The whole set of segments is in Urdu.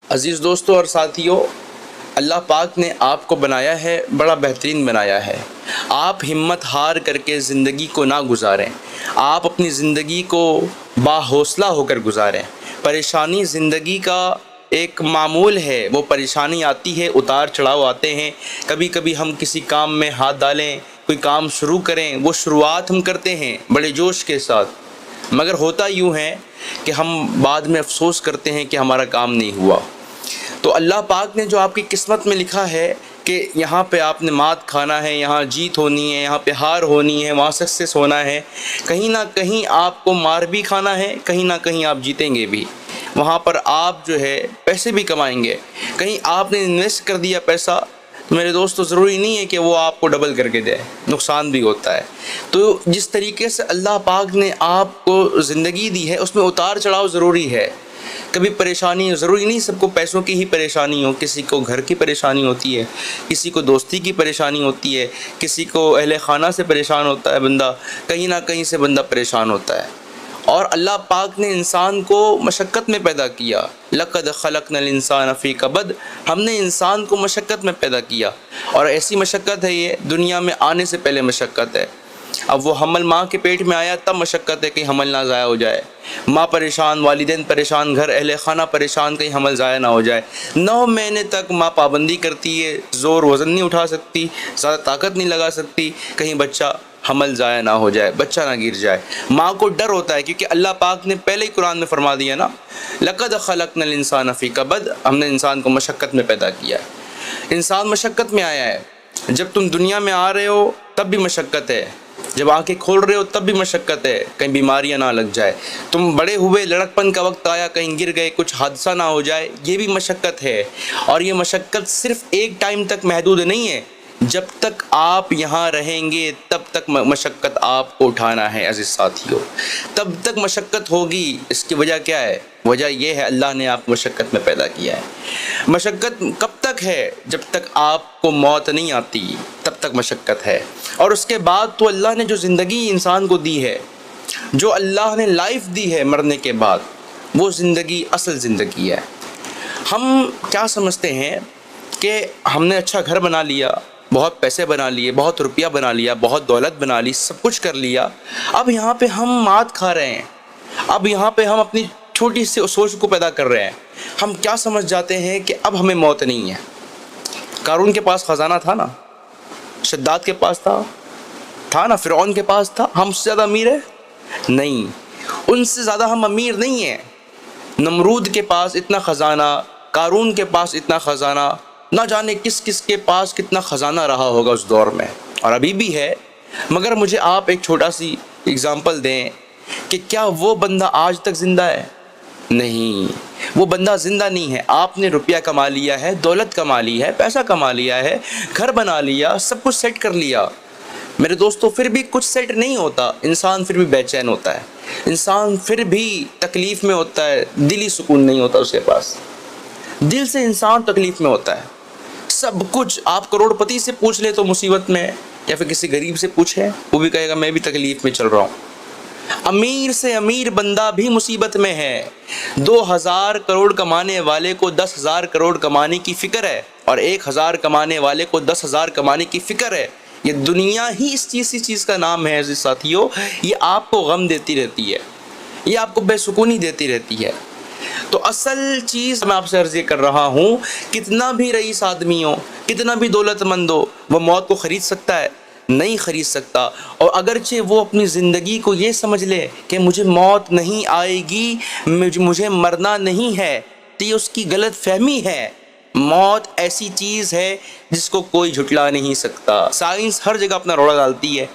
عزیز دوستوں اور ساتھیوں، اللہ پاک نے آپ کو بنایا ہے، بڑا بہترین بنایا ہے۔ آپ ہمت ہار کر کے زندگی کو نہ گزاریں، آپ اپنی زندگی کو باحوصلہ ہو کر گزاریں۔ پریشانی زندگی کا ایک معمول ہے، وہ پریشانی آتی ہے، اتار چڑھاؤ آتے ہیں۔ کبھی کبھی ہم کسی کام میں ہاتھ ڈالیں، کوئی کام شروع کریں، وہ شروعات ہم کرتے ہیں بڑے جوش کے ساتھ، مگر ہوتا یوں ہے کہ ہم بعد میں افسوس کرتے ہیں کہ ہمارا کام نہیں ہوا۔ تو اللہ پاک نے جو آپ کی قسمت میں لکھا ہے کہ یہاں پہ آپ نے مات کھانا ہے، یہاں جیت ہونی ہے، یہاں پہ ہار ہونی ہے، وہاں سکسیس ہونا ہے، کہیں نہ کہیں آپ کو مار بھی کھانا ہے، کہیں نہ کہیں آپ جیتیں گے بھی۔ وہاں پر آپ جو ہے پیسے بھی کمائیں گے۔ کہیں آپ نے انویسٹ کر دیا پیسہ، میرے دوستو ضروری نہیں ہے کہ وہ آپ کو ڈبل کر کے دے، نقصان بھی ہوتا ہے۔ تو جس طریقے سے اللہ پاک نے آپ کو زندگی دی ہے، اس میں اتار چڑھاؤ ضروری ہے۔ کبھی پریشانی ضروری نہیں سب کو پیسوں کی ہی پریشانی ہو، کسی کو گھر کی پریشانی ہوتی ہے، کسی کو دوستی کی پریشانی ہوتی ہے، کسی کو اہل خانہ سے پریشان ہوتا ہے بندہ، کہیں نہ کہیں سے بندہ پریشان ہوتا ہے۔ اور اللہ پاک نے انسان کو مشقت میں پیدا کیا۔ لَقَدْ خَلَقْنَا الْإِنسَانَ فِي كَبَدٍ، ہم نے انسان کو مشقت میں پیدا کیا، اور ایسی مشقت ہے یہ دنیا میں آنے سے پہلے مشقت ہے۔ اب وہ حمل ماں کے پیٹ میں آیا تب مشقت ہے کہ حمل نہ ضائع ہو جائے، ماں پریشان، والدین پریشان، گھر اہل خانہ پریشان، کہیں حمل ضائع نہ ہو جائے۔ 9 مہینے تک ماں پابندی کرتی ہے، زور وزن نہیں اٹھا سکتی، زیادہ طاقت نہیں لگا سکتی، کہیں بچہ حمل ضائع نہ ہو جائے، بچہ نہ گر جائے۔ ماں کو ڈر ہوتا ہے کیونکہ اللہ پاک نے پہلے ہی قرآن میں فرما دیا نا، لَقَدْ خَلَقْنَا الْإِنسَانَ فِي كَبَدٍ، ہم نے انسان کو مشقت میں پیدا کیا ہے۔ انسان مشقت میں آیا ہے، جب تم دنیا میں آ رہے ہو تب بھی مشقت ہے، جب آنکھیں کھول رہے ہو تب بھی مشقت ہے، کہیں بیماریاں نہ لگ جائے، تم بڑے ہوئے لڑکپن کا وقت آیا کہیں گر گئے، کچھ حادثہ نہ ہو جائے، یہ بھی مشقت ہے۔ اور یہ مشقت صرف ایک ٹائم تک محدود نہیں ہے، جب تک آپ یہاں رہیں گے تب تک مشقت آپ کو اٹھانا ہے عزیز ساتھیوں، تب تک مشقت ہوگی۔ اس کی وجہ کیا ہے؟ وجہ یہ ہے اللہ نے آپ کو مشقت میں پیدا کیا ہے۔ مشقت کب تک ہے؟ جب تک آپ کو موت نہیں آتی تب تک مشقت ہے۔ اور اس کے بعد تو اللہ نے جو زندگی انسان کو دی ہے، جو اللہ نے لائف دی ہے مرنے کے بعد، وہ زندگی اصل زندگی ہے۔ ہم کیا سمجھتے ہیں کہ ہم نے اچھا گھر بنا لیا، بہت پیسے بنا لیے، بہت روپیہ بنا لیا، بہت دولت بنا لی، سب کچھ کر لیا، اب یہاں پہ ہم مات کھا رہے ہیں، اب یہاں پہ ہم اپنی چھوٹی سی سوچ کو پیدا کر رہے ہیں۔ ہم کیا سمجھ جاتے ہیں کہ اب ہمیں موت نہیں ہے۔ قارون کے پاس خزانہ تھا نا، شداد کے پاس تھا نا، فرعون کے پاس تھا، ہم سے زیادہ امیر ہے؟ نہیں، ان سے زیادہ ہم امیر نہیں ہیں۔ نمرود کے پاس اتنا خزانہ، قارون کے پاس اتنا خزانہ، نہ جانے کس کس کے پاس کتنا خزانہ رہا ہوگا اس دور میں، اور ابھی بھی ہے۔ مگر مجھے آپ ایک چھوٹا سی اگزامپل دیں کہ کیا وہ بندہ آج تک زندہ ہے؟ نہیں، وہ بندہ زندہ نہیں ہے۔ آپ نے روپیہ کما لیا ہے، دولت کما لی ہے، پیسہ کما لیا ہے، گھر بنا لیا، سب کچھ سیٹ کر لیا، میرے دوستو پھر بھی کچھ سیٹ نہیں ہوتا، انسان پھر بھی بے چین ہوتا ہے، انسان پھر بھی تکلیف میں ہوتا ہے، دلی سکون نہیں ہوتا اس کے پاس، دل سے انسان تکلیف میں ہوتا ہے۔ سب کچھ آپ کروڑ پتی سے پوچھ لے تو مصیبت میں ہے، یا پھر کسی غریب سے پوچھے وہ بھی کہے گا میں بھی تکلیف میں چل رہا ہوں۔ امیر سے امیر بندہ بھی مصیبت میں ہے۔ 2000 کروڑ کمانے والے کو 10,000 کروڑ کمانے کی فکر ہے، اور 1000 کمانے والے کو 10,000 کمانے کی فکر ہے۔ یہ دنیا ہی اس چیز کا نام ہے عزیز ساتھیوں، یہ آپ کو غم دیتی رہتی ہے، یہ آپ کو بے سکونی دیتی رہتی ہے۔ تو اصل چیز میں آپ سے عرض یہ کر رہا ہوں، کتنا بھی رئیس آدمی ہو، کتنا بھی دولت مند ہو، وہ موت کو خرید سکتا ہے؟ نہیں خرید سکتا۔ اور اگرچہ وہ اپنی زندگی کو یہ سمجھ لے کہ مجھے موت نہیں آئے گی، مجھے مرنا نہیں ہے، تو یہ اس کی غلط فہمی ہے۔ موت ایسی چیز ہے جس کو کوئی جھٹلا نہیں سکتا۔ سائنس ہر جگہ اپنا روڑا ڈالتی ہے،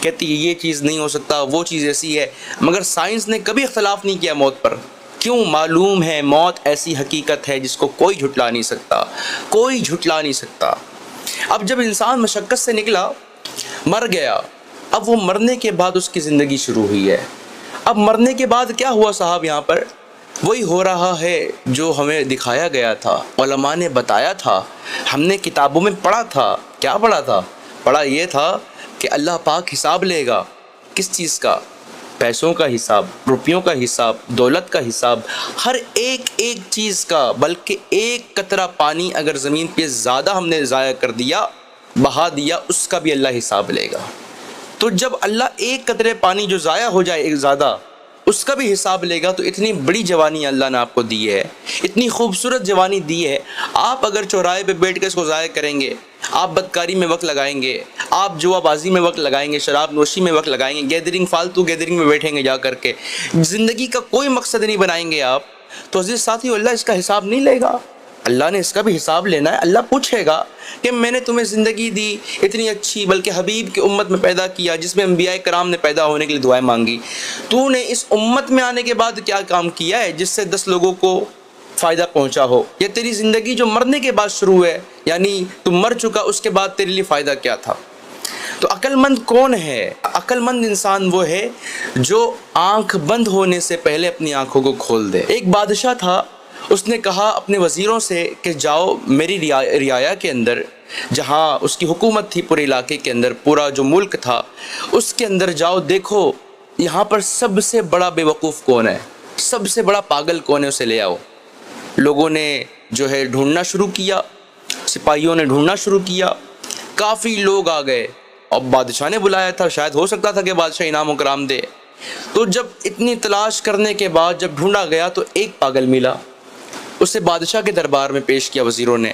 کہتی ہے یہ چیز نہیں ہو سکتا، وہ چیز ایسی ہے، مگر سائنس نے کبھی اختلاف نہیں کیا موت پر۔ کیوں؟ معلوم ہے موت ایسی حقیقت ہے جس کو کوئی جھٹلا نہیں سکتا، کوئی جھٹلا نہیں سکتا۔ اب جب انسان مشقت سے نکلا، مر گیا، اب وہ مرنے کے بعد اس کی زندگی شروع ہوئی ہے۔ اب مرنے کے بعد کیا ہوا صاحب؟ یہاں پر وہی ہو رہا ہے جو ہمیں دکھایا گیا تھا، علماء نے بتایا تھا، ہم نے کتابوں میں پڑھا تھا۔ کیا پڑھا تھا؟ پڑھا یہ تھا کہ اللہ پاک حساب لے گا۔ کس چیز کا؟ پیسوں کا حساب، روپیوں کا حساب، دولت کا حساب، ہر ایک چیز کا، بلکہ ایک قطرہ پانی اگر زمین پہ زیادہ ہم نے ضائع کر دیا، بہا دیا، اس کا بھی اللہ حساب لے گا۔ تو جب اللہ ایک قطرے پانی جو ضائع ہو جائے ایک زیادہ، اس کا بھی حساب لے گا، تو اتنی بڑی جوانی اللہ نے آپ کو دی ہے، اتنی خوبصورت جوانی دی ہے، آپ اگر چوراہے پہ بیٹھ کے اس کو ضائع کریں گے، آپ بدکاری میں وقت لگائیں گے، آپ جوا بازی میں وقت لگائیں گے، شراب نوشی میں وقت لگائیں گے، فالتو گیدرنگ میں بیٹھیں گے جا کر کے، زندگی کا کوئی مقصد نہیں بنائیں گے آپ، تو عزیز ساتھیو اللہ اس کا حساب نہیں لے گا۔ اللہ نے اس کا بھی حساب لینا ہے۔ اللہ پوچھے گا کہ میں نے تمہیں زندگی دی اتنی اچھی، بلکہ حبیب کی امت میں پیدا کیا جس میں انبیاء کرام نے پیدا ہونے کے لیے دعائیں مانگی، تو نے اس امت میں آنے کے بعد کیا کام کیا ہے جس سے 10 لوگوں کو فائدہ پہنچا ہو؟ یا تیری زندگی جو مرنے کے بعد شروع ہے، یعنی تم مر چکا، اس کے بعد تیرے لیے فائدہ کیا تھا؟ تو عقل مند کون ہے؟ عقل مند انسان وہ ہے جو آنکھ بند ہونے سے پہلے اپنی آنکھوں کو کھول دے۔ ایک بادشاہ تھا، اس نے کہا اپنے وزیروں سے کہ جاؤ میری رعایا کے اندر، جہاں اس کی حکومت تھی پورے علاقے کے اندر، پورا جو ملک تھا اس کے اندر جاؤ، دیکھو یہاں پر سب سے بڑا بے وقوف کون ہے، سب سے بڑا پاگل کون ہے، اسے لے آؤ۔ لوگوں نے جو ہے ڈھونڈنا شروع کیا، سپاہیوں نے ڈھونڈنا شروع کیا، کافی لوگ آ گئے، اور بادشاہ نے بلایا تھا، شاید ہو سکتا تھا کہ بادشاہ انعام و کرام دے۔ تو جب اتنی تلاش کرنے کے بعد جب ڈھونڈا گیا تو ایک پاگل ملا، اسے بادشاہ کے دربار میں پیش کیا وزیروں نے۔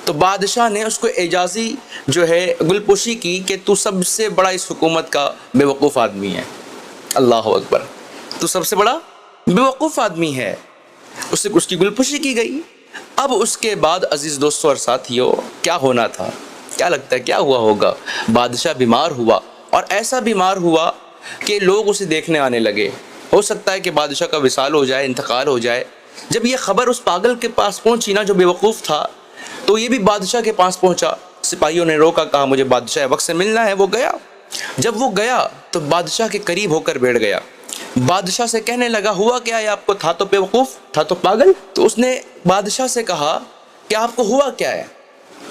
تو بادشاہ نے اس کو اعزازی جو ہے گلپوشی کی کہ تو سب سے بڑا اس حکومت کا بے وقوف آدمی ہے۔ اللہ اکبر، تو سب سے بڑا بے وقوف آدمی ہے، اس کی گلپوشی کی گئی۔ اب اس کے بعد عزیز دوستو اور ساتھیو کیا ہونا تھا؟ کیا لگتا ہے کیا ہوا ہوگا؟ بادشاہ بیمار ہوا، اور ایسا بیمار ہوا کہ لوگ اسے دیکھنے آنے لگے۔ ہو سکتا ہے کہ بادشاہ کا وصال ہو جائے، انتقال ہو جائے۔ جب یہ خبر اس پاگل کے پاس پہنچی نا جو بے وقوف تھا، تو یہ بھی بادشاہ کے پاس پہنچا۔ سپاہیوں نے روکا، کہا مجھے بادشاہ وقت سے ملنا ہے۔ وہ گیا، جب وہ گیا تو بادشاہ کے قریب ہو کر بیٹھ گیا۔ بادشاہ سے کہنے لگا ہوا کیا ہے آپ کو؟ تھا تو بے وقوف، تھا تو پاگل۔ تو اس نے بادشاہ سے کہا کہ آپ کو ہوا کیا ہے؟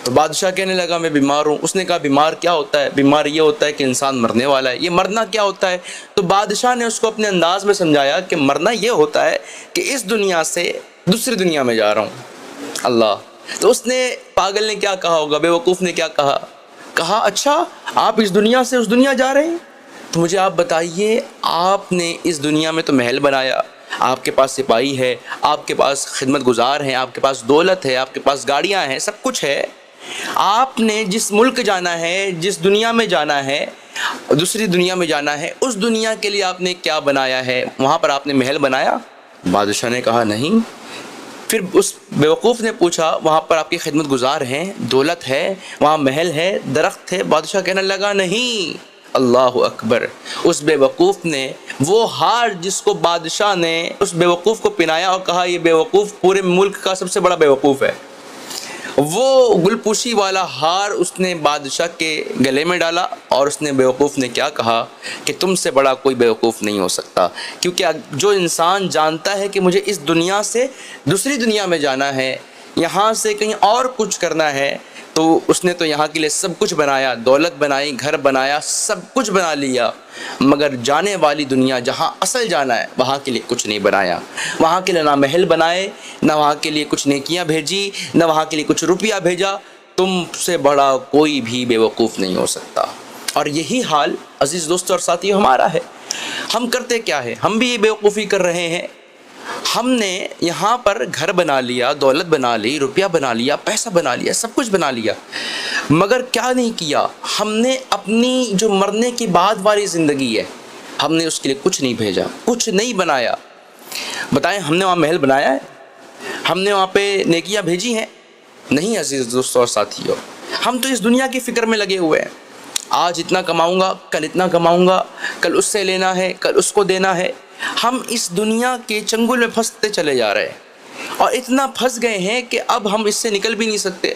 تو بادشاہ کہنے لگا میں بیمار ہوں۔ اس نے کہا بیمار کیا ہوتا ہے؟ بیمار یہ ہوتا ہے کہ انسان مرنے والا ہے۔ یہ مرنا کیا ہوتا ہے؟ تو بادشاہ نے اس کو اپنے انداز میں سمجھایا کہ مرنا یہ ہوتا ہے کہ اس دنیا سے دوسری دنیا میں جا رہا ہوں۔ اللہ! تو اس نے پاگل نے کیا کہا ہوگا، بے وقوف نے کیا کہا؟ کہا اچھا آپ اس دنیا سے اس دنیا جا رہے ہیں؟ تو مجھے آپ بتائیے، آپ نے اس دنیا میں تو محل بنایا، آپ کے پاس سپاہی ہے، آپ کے پاس خدمت گزار ہیں، آپ کے پاس دولت ہے، آپ کے پاس گاڑیاں ہیں، سب کچھ ہے۔ آپ نے جس ملک جانا ہے، جس دنیا میں جانا ہے، دوسری دنیا میں جانا ہے، اس دنیا کے لیے آپ نے کیا بنایا ہے؟ وہاں پر آپ نے محل بنایا؟ بادشاہ نے کہا نہیں۔ پھر اس بیوقوف نے پوچھا وہاں پر آپ کی خدمت گزار ہیں، دولت ہے، وہاں محل ہے، درخت ہے؟ بادشاہ کہنے لگا نہیں۔ اللہ اکبر! اس بے وقوف نے وہ ہار جس کو بادشاہ نے اس بے وقوف کو پہنایا اور کہا یہ بے وقوف پورے ملک کا سب سے بڑا بے وقوف ہے، وہ گلپوشی والا ہار اس نے بادشاہ کے گلے میں ڈالا، اور اس نے بیوقوف نے کیا کہا کہ تم سے بڑا کوئی بیوقوف نہیں ہو سکتا، کیونکہ جو انسان جانتا ہے کہ مجھے اس دنیا سے دوسری دنیا میں جانا ہے، یہاں سے کہیں اور کچھ کرنا ہے، تو اس نے تو یہاں کے لیے سب کچھ بنایا، دولت بنائی، گھر بنایا، سب کچھ بنا لیا، مگر جانے والی دنیا جہاں اصل جانا ہے وہاں کے لیے کچھ نہیں بنایا۔ وہاں کے لیے نہ محل بنائے، نہ وہاں کے لیے کچھ نیکیاں بھیجی، نہ وہاں کے لیے کچھ روپیہ بھیجا۔ تم سے بڑا کوئی بھی بے وقوف نہیں ہو سکتا۔ اور یہی حال عزیز دوستو اور ساتھی ہمارا ہے۔ ہم کرتے کیا ہے؟ ہم بھی یہ بے وقوفی کر رہے ہیں۔ ہم نے یہاں پر گھر بنا لیا، دولت بنا لی، روپیہ بنا لیا، پیسہ بنا لیا، سب کچھ بنا لیا، مگر کیا نہیں کیا؟ ہم نے اپنی جو مرنے کے بعد والی زندگی ہے، ہم نے اس کے لیے کچھ نہیں بھیجا، کچھ نہیں بنایا۔ بتائیں ہم نے وہاں محل بنایا ہے؟ ہم نے وہاں پہ نیکیاں بھیجی ہیں؟ نہیں عزیز دوستو اور ساتھیو، ہم تو اس دنیا کی فکر میں لگے ہوئے ہیں۔ آج اتنا کماؤں گا، کل اتنا کماؤں گا، کل اس سے لینا ہے، کل اس کو دینا ہے۔ ہم اس دنیا کے چنگل میں پھنستے چلے جا رہے ہیں، اور اتنا پھنس گئے ہیں کہ اب ہم اس سے نکل بھی نہیں سکتے۔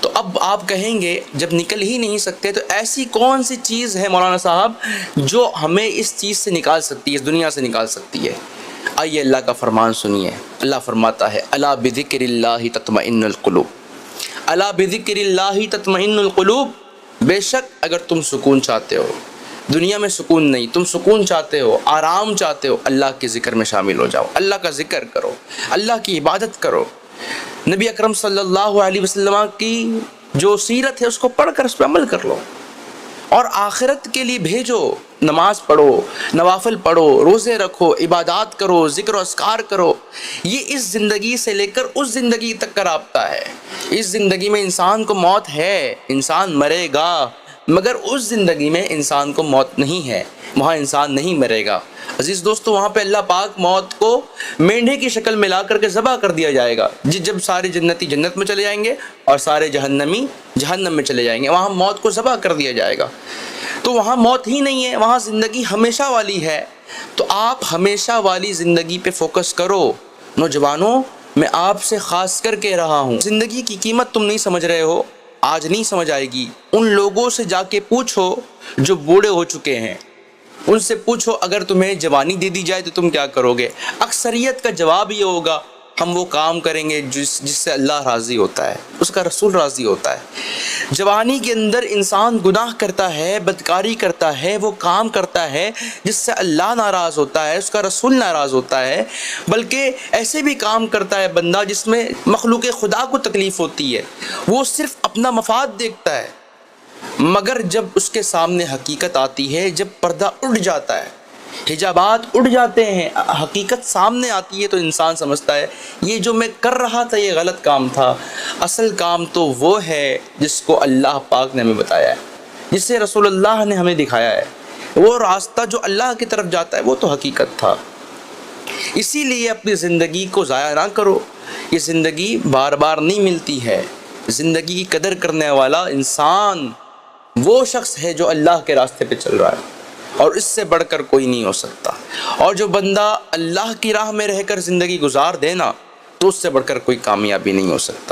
تو اب آپ کہیں گے جب نکل ہی نہیں سکتے تو ایسی کون سی چیز ہے مولانا صاحب جو ہمیں اس چیز سے نکال سکتی ہے، اس دنیا سے نکال سکتی ہے؟ آئیے اللہ کا فرمان سنیے۔ اللہ فرماتا ہے الا بذکر اللہ تطمئن القلوب، الا بذکر اللہ تطمئن القلوب، بے شک اگر تم سکون چاہتے ہو، دنیا میں سکون نہیں، تم سکون چاہتے ہو، آرام چاہتے ہو، اللہ کے ذکر میں شامل ہو جاؤ، اللہ کا ذکر کرو، اللہ کی عبادت کرو، نبی اکرم صلی اللہ علیہ وسلم کی جو سیرت ہے اس کو پڑھ کر اس پہ عمل کر لو، اور آخرت کے لیے بھیجو، نماز پڑھو، نوافل پڑھو، روزے رکھو، عبادات کرو، ذکر و اذکار کرو۔ یہ اس زندگی سے لے کر اس زندگی تک کا رابطہ ہے۔ اس زندگی میں انسان کو موت ہے، انسان مرے گا، مگر اس زندگی میں انسان کو موت نہیں ہے، وہاں انسان نہیں مرے گا۔ عزیز دوستو، وہاں پہ اللہ پاک موت کو مینڈھے کی شکل میں لا کر کے ذبح کر دیا جائے گا، جب سارے جنتی جنت میں چلے جائیں گے اور سارے جہنمی جہنم میں چلے جائیں گے، وہاں موت کو ذبح کر دیا جائے گا۔ تو وہاں موت ہی نہیں ہے، وہاں زندگی ہمیشہ والی ہے۔ تو آپ ہمیشہ والی زندگی پہ فوکس کرو۔ نوجوانوں، میں آپ سے خاص کر کہہ رہا ہوں، زندگی کی قیمت تم نہیں سمجھ رہے ہو، آج نہیں سمجھ آئے گی۔ ان لوگوں سے جا کے پوچھو جو بوڑھے ہو چکے ہیں، ان سے پوچھو اگر تمہیں جوانی دے دی جائے تو تم کیا کرو گے؟ اکثریت کا جواب یہ ہوگا، ہم وہ کام کریں گے جس سے اللہ راضی ہوتا ہے، اس کا رسول راضی ہوتا ہے۔ جوانی کے اندر انسان گناہ کرتا ہے، بدکاری کرتا ہے، وہ کام کرتا ہے جس سے اللہ ناراض ہوتا ہے، اس کا رسول ناراض ہوتا ہے، بلکہ ایسے بھی کام کرتا ہے بندہ جس میں مخلوق خدا کو تکلیف ہوتی ہے، وہ صرف اپنا مفاد دیکھتا ہے۔ مگر جب اس کے سامنے حقیقت آتی ہے، جب پردہ اٹھ جاتا ہے، حجابات اٹھ جاتے ہیں، حقیقت سامنے آتی ہے، تو انسان سمجھتا ہے یہ جو میں کر رہا تھا یہ غلط کام تھا، اصل کام تو وہ ہے جس کو اللہ پاک نے ہمیں بتایا ہے، جسے رسول اللہ نے ہمیں دکھایا ہے، وہ راستہ جو اللہ کی طرف جاتا ہے وہ تو حقیقت تھا۔ اسی لیے اپنی زندگی کو ضائع نہ کرو، یہ زندگی بار بار نہیں ملتی ہے۔ زندگی کی قدر کرنے والا انسان وہ شخص ہے جو اللہ کے راستے پہ چل رہا ہے، اور اس سے بڑھ کر کوئی نہیں ہو سکتا۔ اور جو بندہ اللہ کی راہ میں رہ کر زندگی گزار دے نا، تو اس سے بڑھ کر کوئی کامیابی نہیں ہو سکتا۔